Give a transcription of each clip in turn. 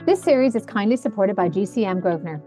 This series is kindly supported by GCM Grosvenor.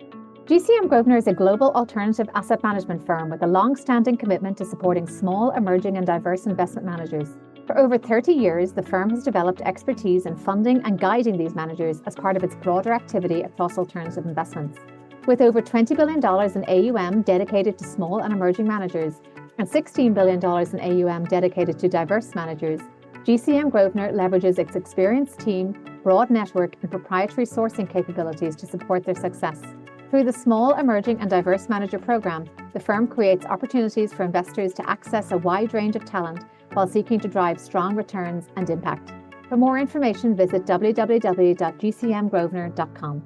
GCM Grosvenor is a global alternative asset management firm with a long-standing commitment to supporting small, emerging and diverse investment managers. For over 30 years, the firm has developed expertise in funding and guiding these managers as part of its broader activity across alternative investments. With over $20 billion in AUM dedicated to small and emerging managers and $16 billion in AUM dedicated to diverse managers, GCM Grosvenor leverages its experienced team, broad network and proprietary sourcing capabilities to support their success. Through the Small, Emerging and Diverse Manager Programme, the firm creates opportunities for investors to access a wide range of talent while seeking to drive strong returns and impact. For more information, visit www.gcmgrosvenor.com.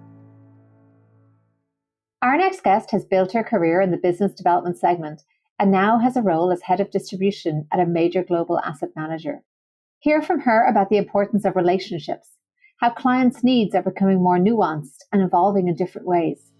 Our next guest has built her career in the business development segment and now has a role as head of distribution at a major global asset manager. Hear from her about the importance of relationships, how clients' needs are becoming more nuanced and evolving in different ways.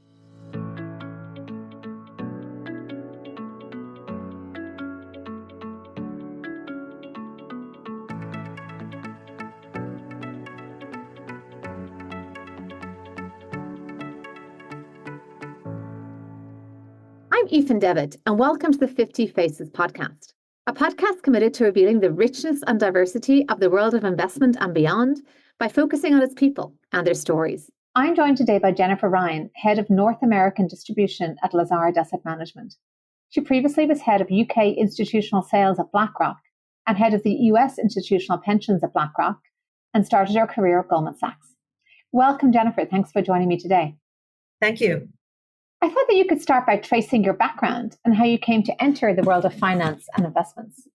I'm Aoife Devitt, and welcome to the 50 Faces podcast, a podcast committed to revealing the richness and diversity of the world of investment and beyond by focusing on its people and their stories. I'm joined today by Jennifer Ryan, Head of North American Distribution at Lazard Asset Management. She previously was Head of UK Institutional Sales at BlackRock and Head of the US Institutional Pensions at BlackRock, and started her career at Goldman Sachs. Welcome, Jennifer. Thanks for joining me today. Thank you. I thought that you could start by tracing your background and how you came to enter the world of finance and investments.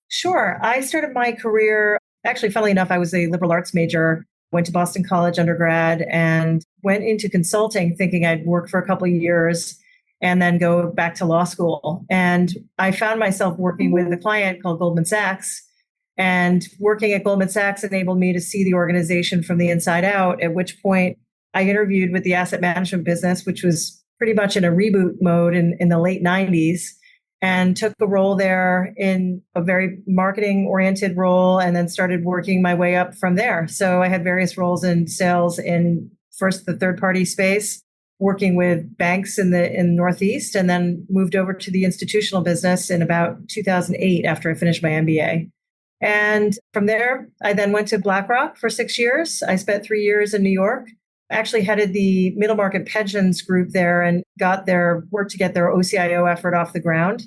Sure. I started my career, actually, funnily enough, I was a liberal arts major, went to Boston College undergrad and went into consulting thinking I'd work for a couple of years and then go back to law school. And I found myself working with a client called Goldman Sachs. And working at Goldman Sachs enabled me to see the organization from the inside out, at which point I interviewed with the asset management business, which was pretty much in a reboot mode in the late 90s, and took a role there in a very marketing oriented role and then started working my way up from there. So I had various roles in sales in first the third party space, working with banks in the Northeast, and then moved over to the institutional business in about 2008 after I finished my MBA. And from there, I then went to BlackRock for 6 years. I spent 3 years in New York. Actually headed the middle market pensions group there and worked to get their OCIO effort off the ground.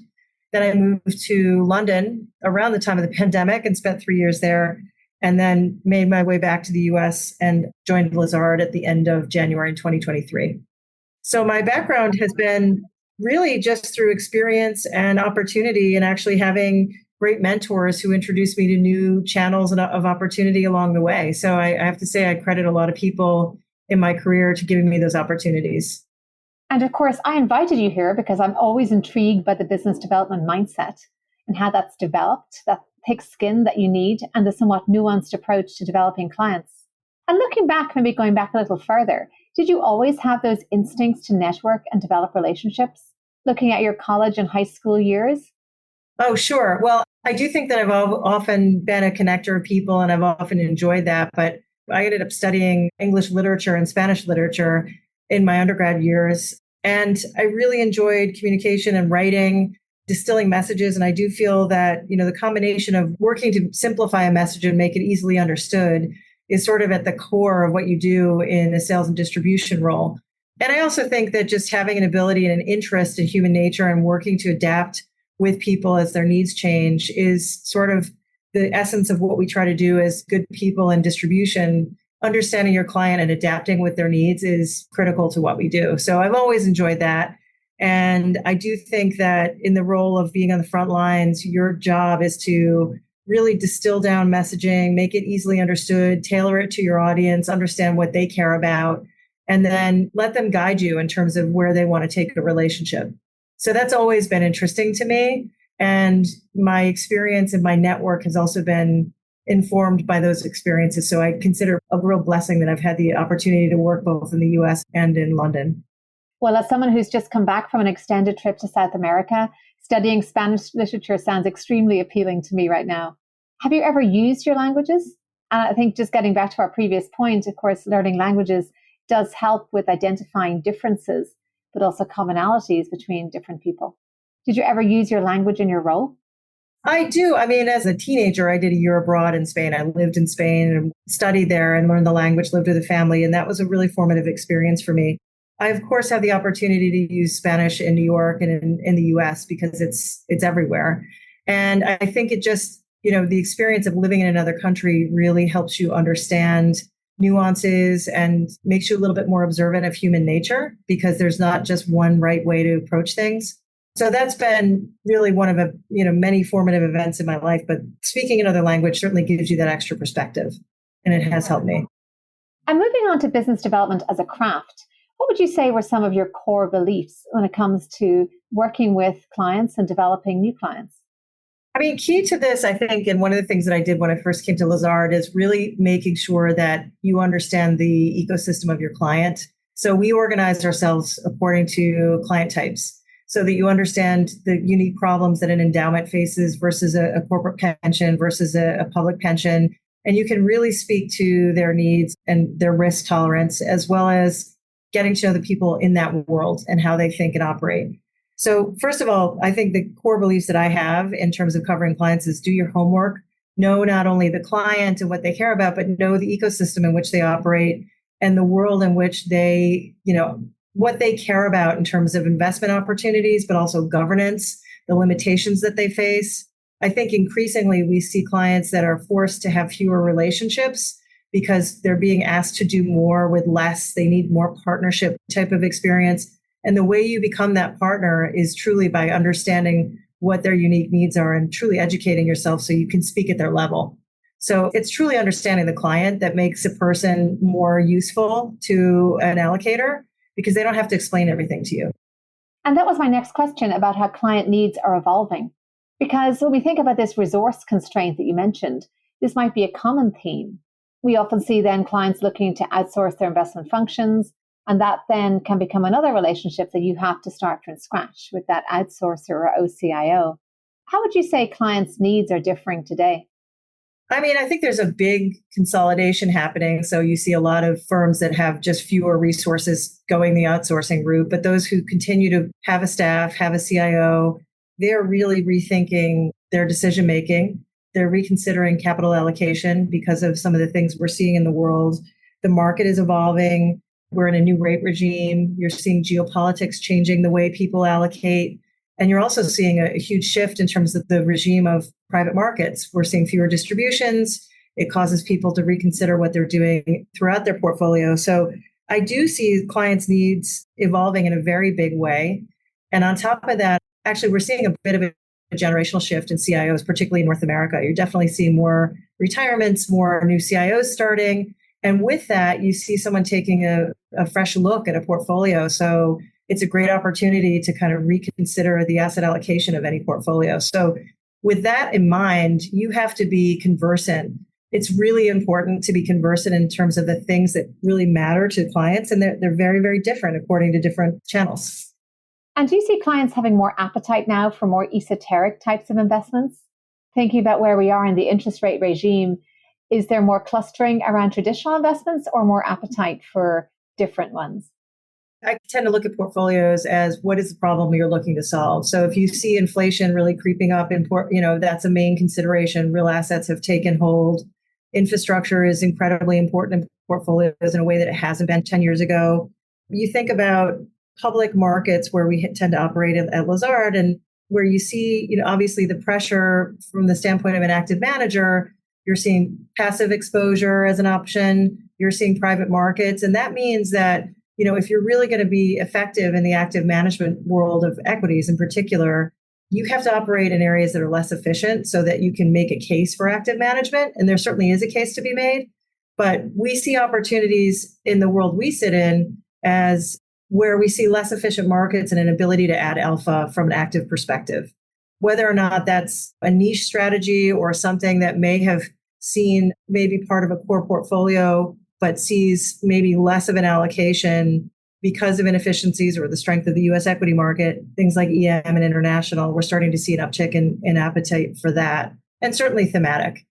Then I moved to London around the time of the pandemic and spent 3 years there, and then made my way back to the US and joined Lazard at the end of January 2023. So my background has been really just through experience and opportunity, and actually having great mentors who introduced me to new channels of opportunity along the way. So I have to say I credit a lot of people in my career to giving me those opportunities. And of course, I invited you here because I'm always intrigued by the business development mindset and how that's developed, that thick skin that you need, and the somewhat nuanced approach to developing clients. And looking back, maybe going back a little further, did you always have those instincts to network and develop relationships, looking at your college and high school years? Oh, sure. Well, I do think that I've often been a connector of people, and I've often enjoyed that. But I ended up studying English literature and Spanish literature in my undergrad years. And I really enjoyed communication and writing, distilling messages. And I do feel that, the combination of working to simplify a message and make it easily understood is sort of at the core of what you do in a sales and distribution role. And I also think that just having an ability and an interest in human nature and working to adapt with people as their needs change is sort of the essence of what we try to do as good people in distribution. Understanding your client and adapting with their needs is critical to what we do. So I've always enjoyed that. And I do think that in the role of being on the front lines, your job is to really distill down messaging, make it easily understood, tailor it to your audience, understand what they care about, and then let them guide you in terms of where they want to take a relationship. So that's always been interesting to me. And my experience and my network has also been informed by those experiences. So I consider a real blessing that I've had the opportunity to work both in the US and in London. Well, as someone who's just come back from an extended trip to South America, studying Spanish literature sounds extremely appealing to me right now. Have you ever used your languages? And I think just getting back to our previous point, of course, learning languages does help with identifying differences, but also commonalities between different people. Did you ever use your language in your role? I do. I mean, as a teenager, I did a year abroad in Spain. I lived in Spain and studied there and learned the language, lived with a family. And that was a really formative experience for me. I, of course, have the opportunity to use Spanish in New York and in the US because it's everywhere. And I think it just, the experience of living in another country really helps you understand nuances and makes you a little bit more observant of human nature because there's not just one right way to approach things. So that's been really one of the, many formative events in my life. But speaking another language certainly gives you that extra perspective, and it has helped me. And moving on to business development as a craft, what would you say were some of your core beliefs when it comes to working with clients and developing new clients? I mean, key to this, I think, and one of the things that I did when I first came to Lazard is really making sure that you understand the ecosystem of your client. So we organized ourselves according to client types so that you understand the unique problems that an endowment faces versus a corporate pension versus a public pension. And you can really speak to their needs and their risk tolerance, as well as getting to know the people in that world and how they think and operate. So first of all, I think the core beliefs that I have in terms of covering clients is do your homework, know not only the client and what they care about, but know the ecosystem in which they operate and the world in which they, what they care about in terms of investment opportunities, but also governance, the limitations that they face. I think increasingly we see clients that are forced to have fewer relationships because they're being asked to do more with less. They need more partnership type of experience. And the way you become that partner is truly by understanding what their unique needs are and truly educating yourself so you can speak at their level. So it's truly understanding the client that makes a person more useful to an allocator because they don't have to explain everything to you. And that was my next question about how client needs are evolving. Because when we think about this resource constraint that you mentioned, this might be a common theme. We often see then clients looking to outsource their investment functions, and that then can become another relationship that you have to start from scratch with that outsourcer or OCIO. How would you say clients' needs are differing today? I mean, I think there's a big consolidation happening. So you see a lot of firms that have just fewer resources going the outsourcing route, but those who continue to have a staff, have a CIO, they're really rethinking their decision making. They're reconsidering capital allocation because of some of the things we're seeing in the world. The market is evolving. We're in a new rate regime. You're seeing geopolitics changing the way people allocate. And you're also seeing a huge shift in terms of the regime of private markets. We're seeing fewer distributions. It causes people to reconsider what they're doing throughout their portfolio. So I do see clients' needs evolving in a very big way. And on top of that, actually, we're seeing a bit of a generational shift in CIOs, particularly in North America. You're definitely seeing more retirements, more new CIOs starting. And with that, you see someone taking a fresh look at a portfolio. So it's a great opportunity to kind of reconsider the asset allocation of any portfolio. So with that in mind, you have to be conversant. It's really important to be conversant in terms of the things that really matter to clients. And they're very, very different according to different channels. And do you see clients having more appetite now for more esoteric types of investments? Thinking about where we are in the interest rate regime, is there more clustering around traditional investments or more appetite for different ones? I tend to look at portfolios as what is the problem you're looking to solve. So if you see inflation really creeping up, that's a main consideration. Real assets have taken hold. Infrastructure is incredibly important in portfolios in a way that it hasn't been 10 years ago. You think about public markets where we tend to operate at Lazard and where you see, obviously the pressure from the standpoint of an active manager, you're seeing passive exposure as an option, you're seeing private markets. And that means that, if you're really going to be effective in the active management world of equities in particular, you have to operate in areas that are less efficient so that you can make a case for active management. And there certainly is a case to be made. But we see opportunities in the world we sit in as where we see less efficient markets and an ability to add alpha from an active perspective. Whether or not that's a niche strategy or something that may have seen maybe part of a core portfolio, but sees maybe less of an allocation because of inefficiencies or the strength of the US equity market, things like EM and international, we're starting to see an uptick in appetite for that. And certainly thematic.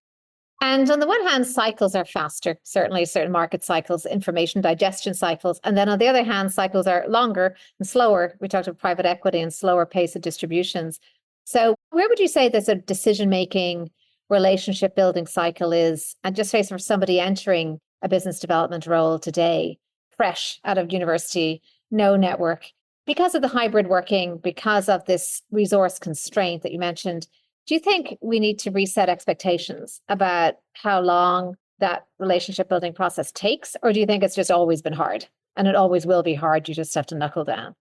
And on the one hand, cycles are faster, certainly certain market cycles, information digestion cycles. And then on the other hand, cycles are longer and slower. We talked about private equity and slower pace of distributions. So where would you say there's a decision-making, relationship building cycle is? And just say for somebody entering a business development role today, fresh out of university, no network, because of the hybrid working, because of this resource constraint that you mentioned, do you think we need to reset expectations about how long that relationship building process takes? Or do you think it's just always been hard and it always will be hard? You just have to knuckle down.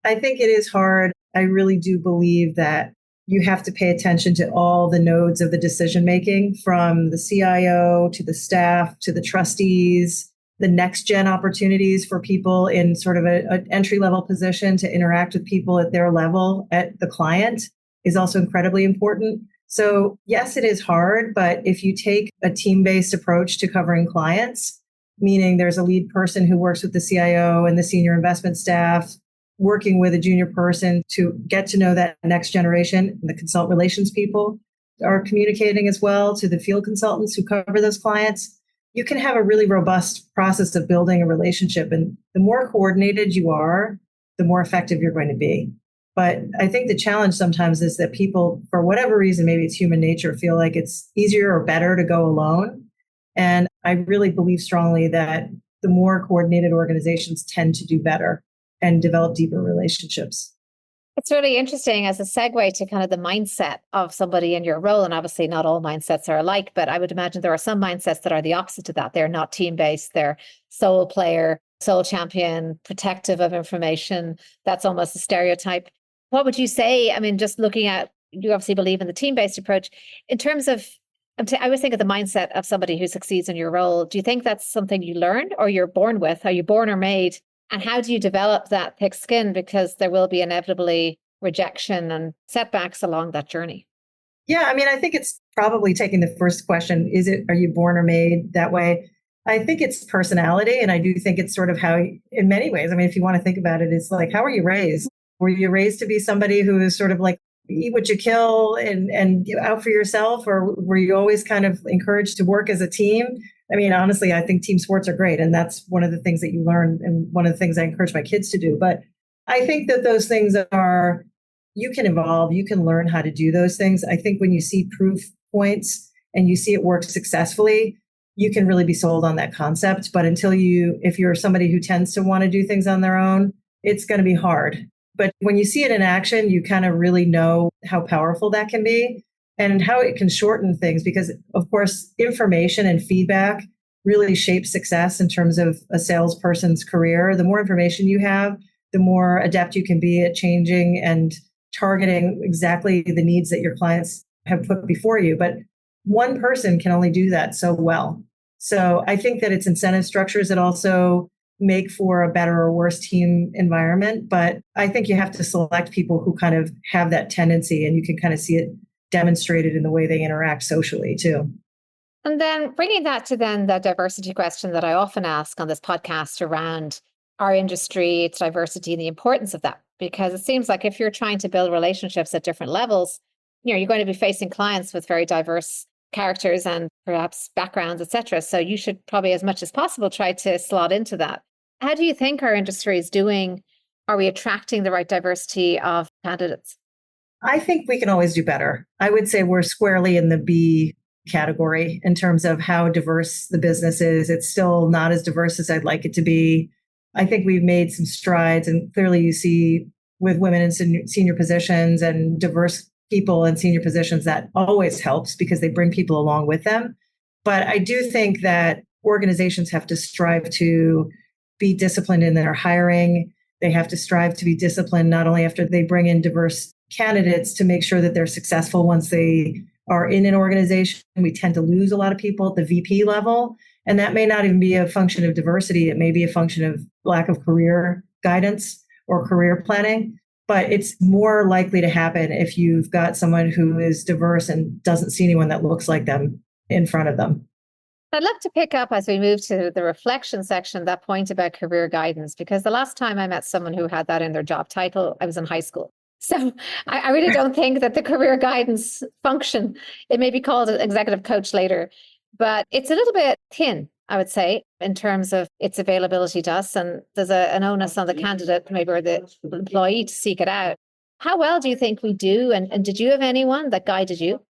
I think it is hard. I really do believe that you have to pay attention to all the nodes of the decision making, from the CIO to the staff to the trustees, the next gen opportunities for people in sort of an entry level position to interact with people at their level, at the client, is also incredibly important. So yes, it is hard, but if you take a team-based approach to covering clients, meaning there's a lead person who works with the CIO and the senior investment staff, working with a junior person to get to know that next generation, the consultant relations people are communicating as well to the field consultants who cover those clients, you can have a really robust process of building a relationship. And the more coordinated you are, the more effective you're going to be. But I think the challenge sometimes is that people, for whatever reason, maybe it's human nature, feel like it's easier or better to go alone. And I really believe strongly that the more coordinated organizations tend to do better and develop deeper relationships. It's really interesting as a segue to kind of the mindset of somebody in your role. And obviously not all mindsets are alike, but I would imagine there are some mindsets that are the opposite of that. They're not team-based, they're sole player, sole champion, protective of information. That's almost a stereotype. What would you say? I mean, just looking at, you obviously believe in the team-based approach. In terms of, I always think of the mindset of somebody who succeeds in your role. Do you think that's something you learned or you're born with? Are you born or made? And how do you develop that thick skin? Because there will be inevitably rejection and setbacks along that journey. Yeah, I mean, I think it's probably taking the first question, are you born or made that way? I think it's personality. And I do think it's sort of how, in many ways, I mean, if you want to think about it, it's like, how are you raised? Were you raised to be somebody who is sort of like, eat what you kill and out for yourself? Or were you always kind of encouraged to work as a team? I mean, honestly, I think team sports are great. And that's one of the things that you learn and one of the things I encourage my kids to do. But I think that those things you can evolve, you can learn how to do those things. I think when you see proof points and you see it work successfully, you can really be sold on that concept. But if you're somebody who tends to want to do things on their own, it's going to be hard. But when you see it in action, you kind of really know how powerful that can be and how it can shorten things. Because, of course, information and feedback really shape success in terms of a salesperson's career. The more information you have, the more adept you can be at changing and targeting exactly the needs that your clients have put before you. But one person can only do that so well. So I think that it's incentive structures that also make for a better or worse team environment. But I think you have to select people who kind of have that tendency, and you can kind of see it demonstrated in the way they interact socially too. And then bringing that to then the diversity question that I often ask on this podcast around our industry, its diversity and the importance of that, because it seems like if you're trying to build relationships at different levels, you're going to be facing clients with very diverse characters and perhaps backgrounds, et cetera. So you should probably, as much as possible, try to slot into that. How do you think our industry is doing? Are we attracting the right diversity of candidates? I think we can always do better. I would say we're squarely in the B category in terms of how diverse the business is. It's still not as diverse as I'd like it to be. I think we've made some strides, and clearly you see with women in senior positions and diverse people in senior positions, that always helps because they bring people along with them. But I do think that organizations have to strive to be disciplined in their hiring. They have to strive to be disciplined not only after they bring in diverse candidates to make sure that they're successful once they are in an organization. We tend to lose a lot of people at the VP level. And that may not even be a function of diversity. It may be a function of lack of career guidance or career planning. But it's more likely to happen if you've got someone who is diverse and doesn't see anyone that looks like them in front of them. I'd love to pick up as we move to the reflection section, that point about career guidance, because the last time I met someone who had that in their job title, I was in high school. So I really don't think that the career guidance function, it may be called an executive coach later, but it's a little bit thin, I would say, in terms of its availability to us. And there's an onus on the candidate, maybe, or the employee to seek it out. How well do you think we do? And did you have anyone that guided you?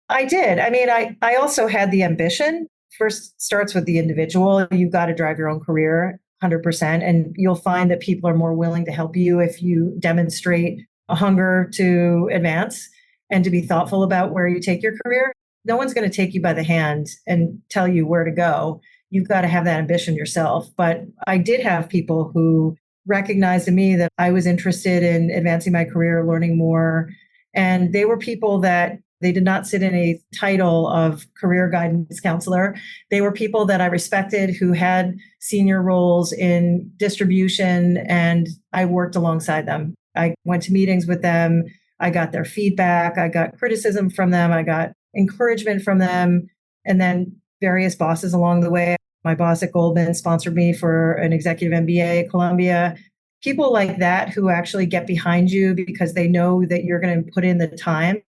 I did. I mean, I also had the ambition. First starts with the individual. You've got to drive your own career 100%. And you'll find that people are more willing to help you if you demonstrate a hunger to advance and to be thoughtful about where you take your career. No one's going to take you by the hand and tell you where to go. You've got to have that ambition yourself. But I did have people who recognized in me that I was interested in advancing my career, learning more. And they were people that they did not sit in a title of career guidance counselor. They were people that I respected who had senior roles in distribution, and I worked alongside them. I went to meetings with them. I got their feedback. I got criticism from them. I got encouragement from them. And then various bosses along the way. My boss at Goldman sponsored me for an executive MBA at Columbia. People like that who actually get behind you because they know that you're going to put in the time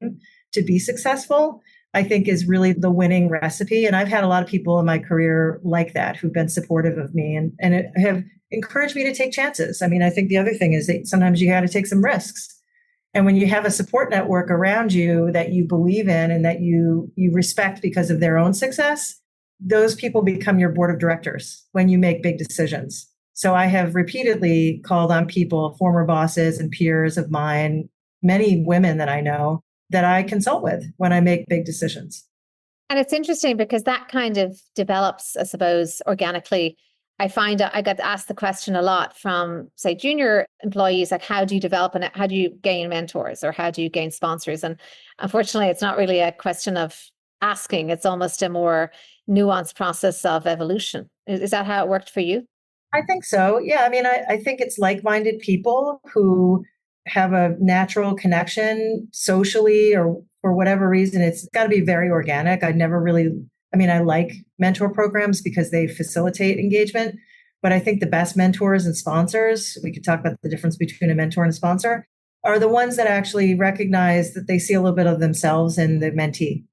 to be successful, I think is really the winning recipe. And I've had a lot of people in my career like that who've been supportive of me and have encouraged me to take chances. I mean, I think the other thing is that sometimes you got to take some risks. And when you have a support network around you that you believe in and that you respect because of their own success, those people become your board of directors when you make big decisions. So I have repeatedly called on people, former bosses and peers of mine, many women that I know, that I consult with when I make big decisions. And it's interesting because that kind of develops, I suppose, organically. I find I get asked the question a lot from, say, junior employees, like, how do you develop and how do you gain mentors or how do you gain sponsors? And unfortunately, it's not really a question of asking. It's almost a more nuanced process of evolution. Is that how it worked for you? I think so. Yeah. I mean, I think it's like-minded people who have a natural connection socially or for whatever reason. It's got to be very organic. I like mentor programs because they facilitate engagement, but I think the best mentors and sponsors, we could talk about the difference between a mentor and a sponsor, are the ones that actually recognize that they see a little bit of themselves in the mentee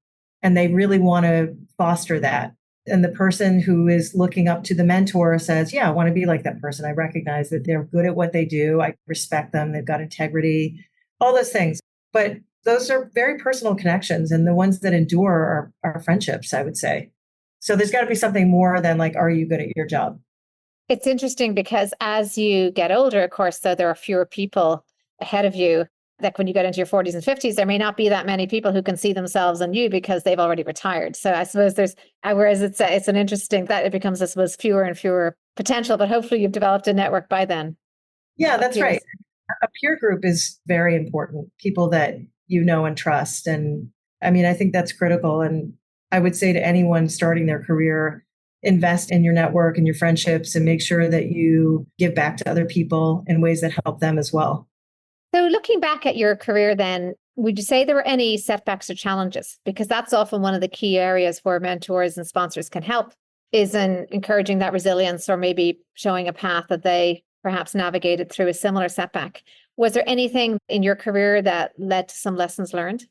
and they really want to foster that. And the person who is looking up to the mentor says, yeah, I want to be like that person. I recognize that they're good at what they do. I respect them. They've got integrity, all those things. But those are very personal connections. And the ones that endure are friendships, I would say. So there's got to be something more than like, are you good at your job? It's interesting because as you get older, of course, so there are fewer people ahead of you. Like when you get into your 40s and 50s, there may not be that many people who can see themselves in you because they've already retired. So I suppose whereas it's an interesting, that it becomes, I suppose, fewer and fewer potential, but hopefully you've developed a network by then. Yeah, that's right. A peer group is very important. People that you know and trust. And I mean, I think that's critical. And I would say to anyone starting their career, invest in your network and your friendships and make sure that you give back to other people in ways that help them as well. So looking back at your career then, would you say there were any setbacks or challenges? Because that's often one of the key areas where mentors and sponsors can help, is in encouraging that resilience or maybe showing a path that they perhaps navigated through a similar setback. Was there anything in your career that led to some lessons learned?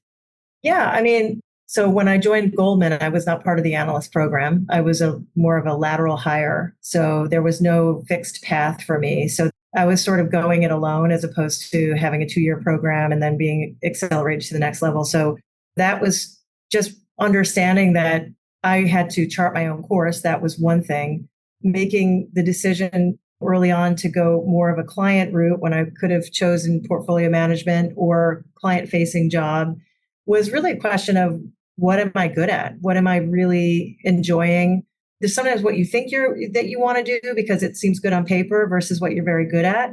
Yeah, I mean, so when I joined Goldman, I was not part of the analyst program. I was more of a lateral hire. So there was no fixed path for me. So I was sort of going it alone as opposed to having a 2-year program and then being accelerated to the next level. So that was just understanding that I had to chart my own course. That was one thing. Making the decision early on to go more of a client route when I could have chosen portfolio management or client-facing job was really a question of what am I good at? What am I really enjoying? There's sometimes what you think that you want to do because it seems good on paper versus what you're very good at.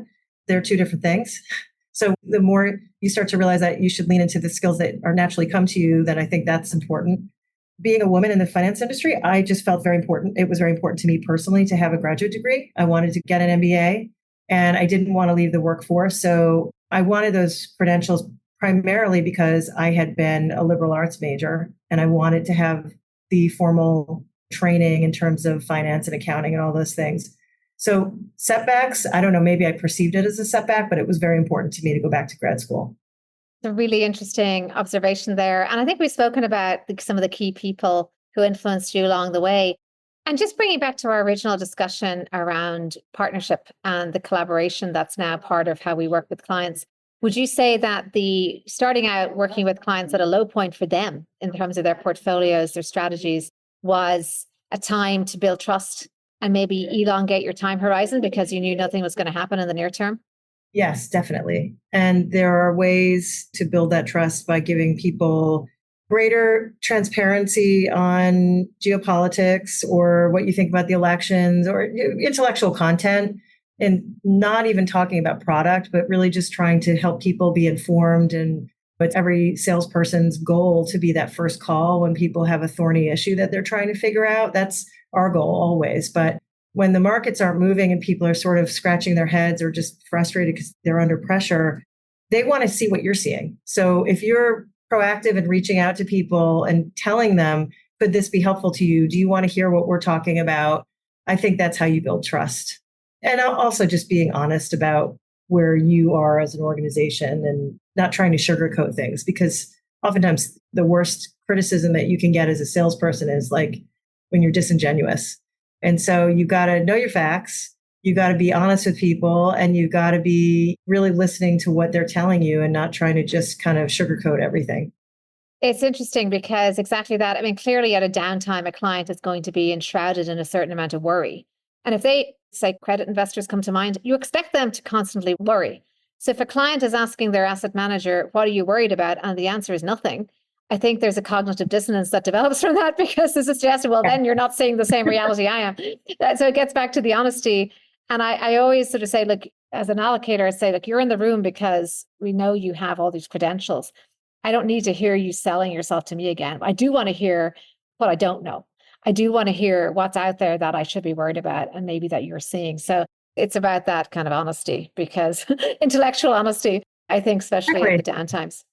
They're two different things. So the more you start to realize that you should lean into the skills that are naturally come to you, then I think that's important. Being a woman in the finance industry, I just felt very important. It was very important to me personally to have a graduate degree. I wanted to get an MBA and I didn't want to leave the workforce. So I wanted those credentials primarily because I had been a liberal arts major and I wanted to have the formal training in terms of finance and accounting and all those things. So setbacks, I don't know, maybe I perceived it as a setback, but it was very important to me to go back to grad school. A really interesting observation there. And I think we've spoken about some of the key people who influenced you along the way. And just bringing back to our original discussion around partnership and the collaboration that's now part of how we work with clients, would you say that the starting out working with clients at a low point for them in terms of their portfolios, their strategies, was a time to build trust and maybe elongate your time horizon because you knew nothing was going to happen in the near term? Yes, definitely. And there are ways to build that trust by giving people greater transparency on geopolitics or what you think about the elections or intellectual content, and not even talking about product, but really just trying to help people be informed. And it's every salesperson's goal to be that first call when people have a thorny issue that they're trying to figure out. That's our goal always. But when the markets aren't moving and people are sort of scratching their heads or just frustrated because they're under pressure, they want to see what you're seeing. So if you're proactive in reaching out to people and telling them, could this be helpful to you? Do you want to hear what we're talking about? I think that's how you build trust. And also just being honest about where you are as an organization and not trying to sugarcoat things, because oftentimes the worst criticism that you can get as a salesperson is like when you're disingenuous. And so you got to know your facts. You got to be honest with people, and you got to be really listening to what they're telling you and not trying to just kind of sugarcoat everything. It's interesting because exactly that. I mean, clearly at a downtime, a client is going to be enshrouded in a certain amount of worry. And if they, say, credit investors come to mind, you expect them to constantly worry. So if a client is asking their asset manager, what are you worried about? And the answer is nothing. I think there's a cognitive dissonance that develops from that, because this is suggesting, well, then you're not seeing the same reality I am. So it gets back to the honesty. And I always sort of say, look, as an allocator, I say, look, you're in the room because we know you have all these credentials. I don't need to hear you selling yourself to me again. I do want to hear what I don't know. I do want to hear what's out there that I should be worried about and maybe that you're seeing. So it's about that kind of honesty, because intellectual honesty, I think, especially at the downtimes.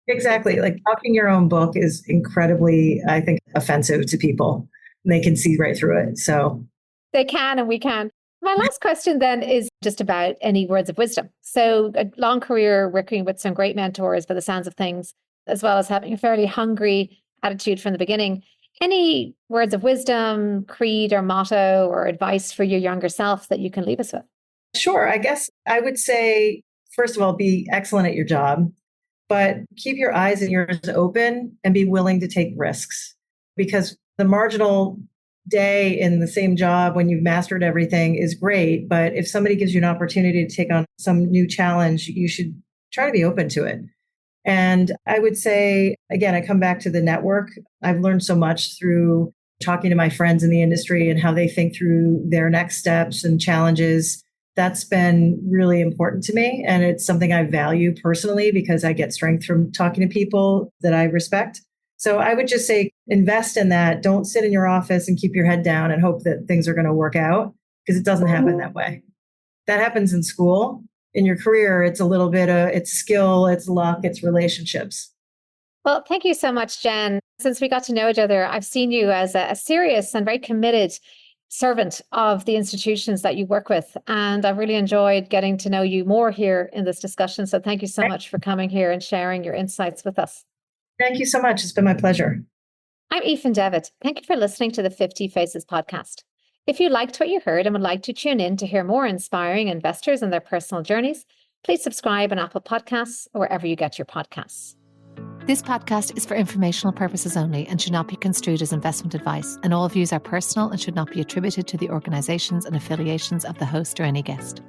Exactly. Like talking your own book is incredibly, I think, offensive to people. They can see right through it. So they can, and we can. My last question then is just about any words of wisdom. So a long career working with some great mentors by the sounds of things, as well as having a fairly hungry attitude from the beginning. Any words of wisdom, creed or motto or advice for your younger self that you can leave us with? Sure. I guess I would say, first of all, be excellent at your job, but keep your eyes and ears open and be willing to take risks, because the marginal day in the same job when you've mastered everything is great. But if somebody gives you an opportunity to take on some new challenge, you should try to be open to it. And I would say, again, I come back to the network. I've learned so much through talking to my friends in the industry and how they think through their next steps and challenges. That's been really important to me. And it's something I value personally because I get strength from talking to people that I respect. So I would just say, invest in that. Don't sit in your office and keep your head down and hope that things are going to work out, because it doesn't happen that way. That happens in school. In your career, it's a little bit of, it's skill, it's luck, it's relationships. Well, thank you so much, Jen. Since we got to know each other, I've seen you as a serious and very committed servant of the institutions that you work with. And I've really enjoyed getting to know you more here in this discussion. So thank you so much for coming here and sharing your insights with us. Thank you so much. It's been my pleasure. I'm Aoife Devitt. Thank you for listening to the 50 Faces podcast. If you liked what you heard and would like to tune in to hear more inspiring investors and their personal journeys, please subscribe on Apple Podcasts or wherever you get your podcasts. This podcast is for informational purposes only and should not be construed as investment advice, and all views are personal and should not be attributed to the organizations and affiliations of the host or any guest.